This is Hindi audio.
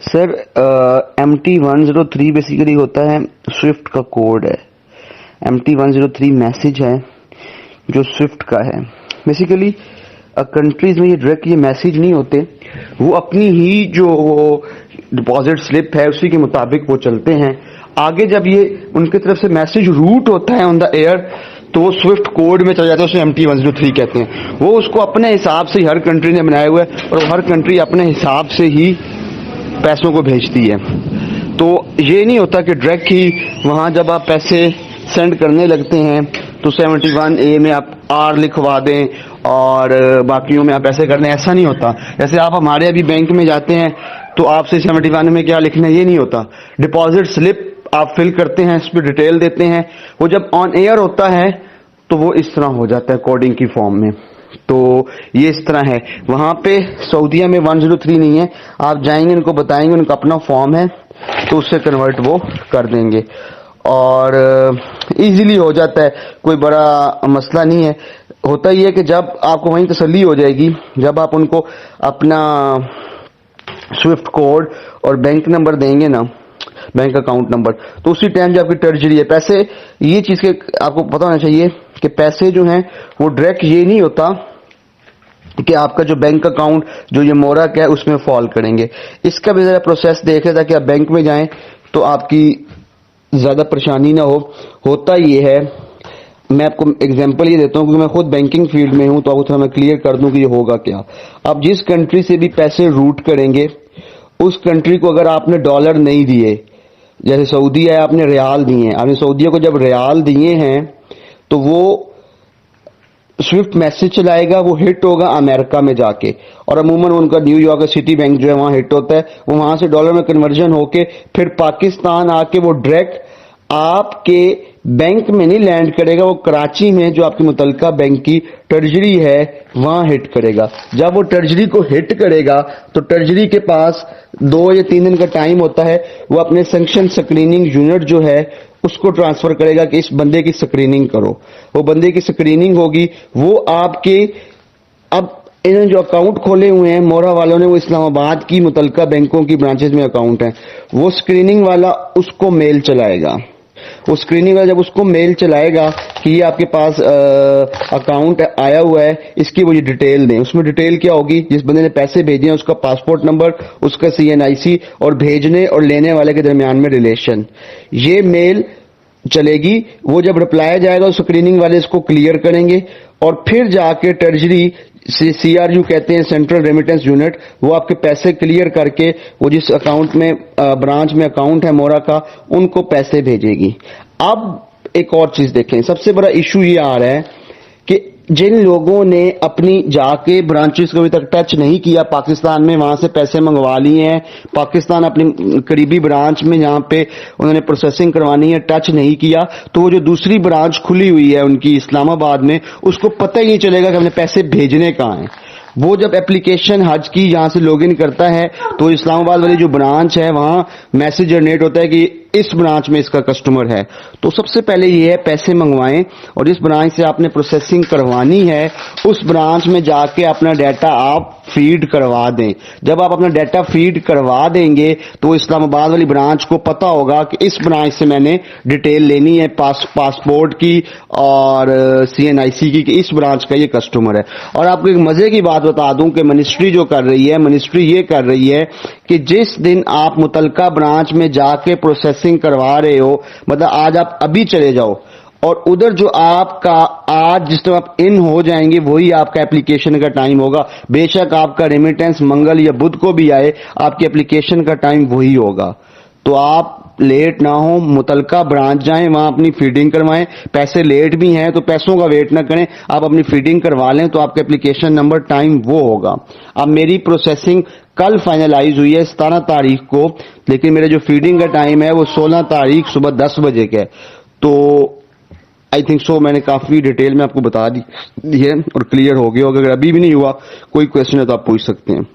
सर MT103 बेसिकली होता है स्विफ्ट का कोड है। MT103 मैसेज है जो स्विफ्ट का है। बेसिकली कंट्रीज में ये डायरेक्ट ये मैसेज नहीं होते, वो अपनी ही जो डिपॉजिट स्लिप है उसी के मुताबिक वो चलते हैं। आगे जब ये उनकी तरफ से मैसेज रूट होता है ऑन द एयर तो वो स्विफ्ट कोड में चला जाता है, उसे MT103 कहते हैं। वो उसको अपने हिसाब से हर कंट्री ने बनाया हुआ है और हर कंट्री अपने हिसाब से ही पैसों को भेजती है। तो ये नहीं होता कि डायरेक्ट ही वहां जब आप पैसे सेंड करने लगते हैं तो 71A में आप R लिखवा दें और बाकियों में आप ऐसे कर दें, ऐसा नहीं होता। जैसे आप हमारे अभी बैंक में जाते हैं तो आपसे 71 में क्या लिखना है ये नहीं होता। डिपॉजिट स्लिप आप फिल करते हैं, इस पर डिटेल देते हैं, वो जब ऑन एयर होता है तो वो इस तरह हो जाता है कोडिंग की फॉर्म में। तो ये इस तरह है। वहां पे सऊदीया में 103 नहीं है, आप जाएंगे उनको बताएंगे, उनका अपना फॉर्म है तो उससे कन्वर्ट वो कर देंगे और इजीली हो जाता है, कोई बड़ा मसला नहीं है। होता ही है कि जब आपको वहीं तसल्ली हो जाएगी, जब आप उनको अपना स्विफ्ट कोड और बैंक नंबर देंगे ना, बैंक अकाउंट नंबर, तो उसी टाइम जो आपकी ट्रेजरी है पैसे, ये चीज के आपको पता होना चाहिए कि पैसे जो हैं वो डायरेक्ट ये नहीं होता कि आपका जो बैंक अकाउंट जो ये मोरा का है उसमें फॉल करेंगे। इसका भी जरा प्रोसेस देखें ताकि आप बैंक में जाएं तो आपकी ज्यादा परेशानी ना हो। होता ये है, मैं आपको एग्जांपल ये देता हूं क्योंकि मैं खुद बैंकिंग फील्ड में हूं तो आपको थोड़ा मैं क्लियर कर दूं कि ये होगा क्या। आप जिस कंट्री से भी पैसे रूट करेंगे उस कंट्री को अगर आपने डॉलर नहीं दिए, जैसे सऊदी है आपने रियाल दिए हैं, आपने सऊदीया को जब रियाल दिए हैं तो वो स्विफ्ट मैसेज चलाएगा, वो हिट होगा अमेरिका में जाके और अमूमन उनका न्यूयॉर्क सिटी बैंक जो है वहां हिट होता है, वो वहां से डॉलर में कन्वर्जन होके फिर पाकिस्तान आके वो डायरेक्ट आपके बैंक में नहीं लैंड करेगा, वो कराची में जो आपकी मुतलका बैंक की ट्रेजरी है वहां हिट करेगा। जब वो ट्रेजरी को हिट करेगा तो ट्रेजरी के पास 2 या 3 दिन का टाइम होता है, वो अपने सैंक्शन स्क्रीनिंग यूनिट जो है उसको ट्रांसफर करेगा कि इस बंदे की स्क्रीनिंग करो। वो बंदे की स्क्रीनिंग होगी, वो आपके अब इन्होंने जो अकाउंट खोले हुए हैं मोरा वालों ने, वो इस्लामाबाद की मुतलका बैंकों की ब्रांचेस में अकाउंट है, वो स्क्रीनिंग वाला उसको मेल चलाएगा। वो स्क्रीनिंग वाला जब उसको मेल चलाएगा कि ये आपके पास अकाउंट आया हुआ है, इसकी वो ये डिटेल दें। उसमें डिटेल क्या होगी, जिस बंदे ने पैसे भेजे हैं उसका पासपोर्ट नंबर, उसका CNIC और भेजने और लेने वाले के दरमियान में रिलेशन, ये मेल चलेगी। वो जब रिप्लाई जाएगा स्क्रीनिंग वाले इसको क्लियर करेंगे और फिर जाके ट्रेजरी CRU कहते हैं सेंट्रल रेमिटेंस यूनिट, वो आपके पैसे क्लियर करके वो जिस अकाउंट में ब्रांच में अकाउंट है मोरा का उनको पैसे भेजेगी। अब एक और चीज देखें, सबसे बड़ा इशू ये आ रहा है कि जिन लोगों ने अपनी जाके ब्रांचेस को अभी तक टच नहीं किया पाकिस्तान में, वहां से पैसे मंगवा लिए हैं, पाकिस्तान अपनी करीबी ब्रांच में जहां पे उन्होंने प्रोसेसिंग करवानी है टच नहीं किया, तो वो जो दूसरी ब्रांच खुली हुई है उनकी इस्लामाबाद में, उसको पता ही नहीं चलेगा कि हमने पैसे भेजने कहाँ हैं। वो जब एप्लीकेशन हज की जहां से लॉगिन करता है तो इस्लामाबाद वाली जो ब्रांच है वहां मैसेज जनरेट होता है कि इस ब्रांच में इसका कस्टमर है। तो सबसे पहले ये है पैसे मंगवाएं और जिस ब्रांच से आपने प्रोसेसिंग करवानी है उस ब्रांच में जाके अपना डाटा आप फीड करवा दें। जब आप अपना डाटा फीड करवा देंगे तो इस्लामाबाद वाली ब्रांच को पता होगा कि इस ब्रांच से मैंने डिटेल लेनी है पासपोर्ट की और CNIC की, कि इस ब्रांच का ये कस्टमर है। और आपको एक मजे की बात बता दूं कि मिनिस्ट्री जो कर रही है, मिनिस्ट्री ये कर रही है कि जिस दिन आप मुतलका ब्रांच में जाके प्रोसेसिंग करवा रहे हो, मतलब आज आप अभी चले जाओ और उधर जो आपका आज जिस टाइम आप इन हो जाएंगे वही आपका एप्लीकेशन का टाइम होगा। बेशक आपका रेमिटेंस मंगल या बुध को भी आए, आपकी एप्लीकेशन का टाइम वही होगा। तो आप लेट ना हो, मुतलका ब्रांच जाएं, वहां अपनी फीडिंग करवाएं। पैसे लेट भी हैं तो पैसों का वेट ना करें, आप अपनी फीडिंग करवा लें तो आपका एप्लीकेशन नंबर टाइम वो होगा। अब मेरी प्रोसेसिंग कल फाइनलाइज हुई है 17 तारीख को, लेकिन मेरा जो फीडिंग का टाइम है वो 16 तारीख सुबह 10 बजे का है। तो आई थिंक सो मैंने काफी डिटेल में आपको बता दी है और क्लियर हो गया होगा। अगर अभी भी नहीं हुआ कोई क्वेश्चन है तो आप पूछ सकते हैं।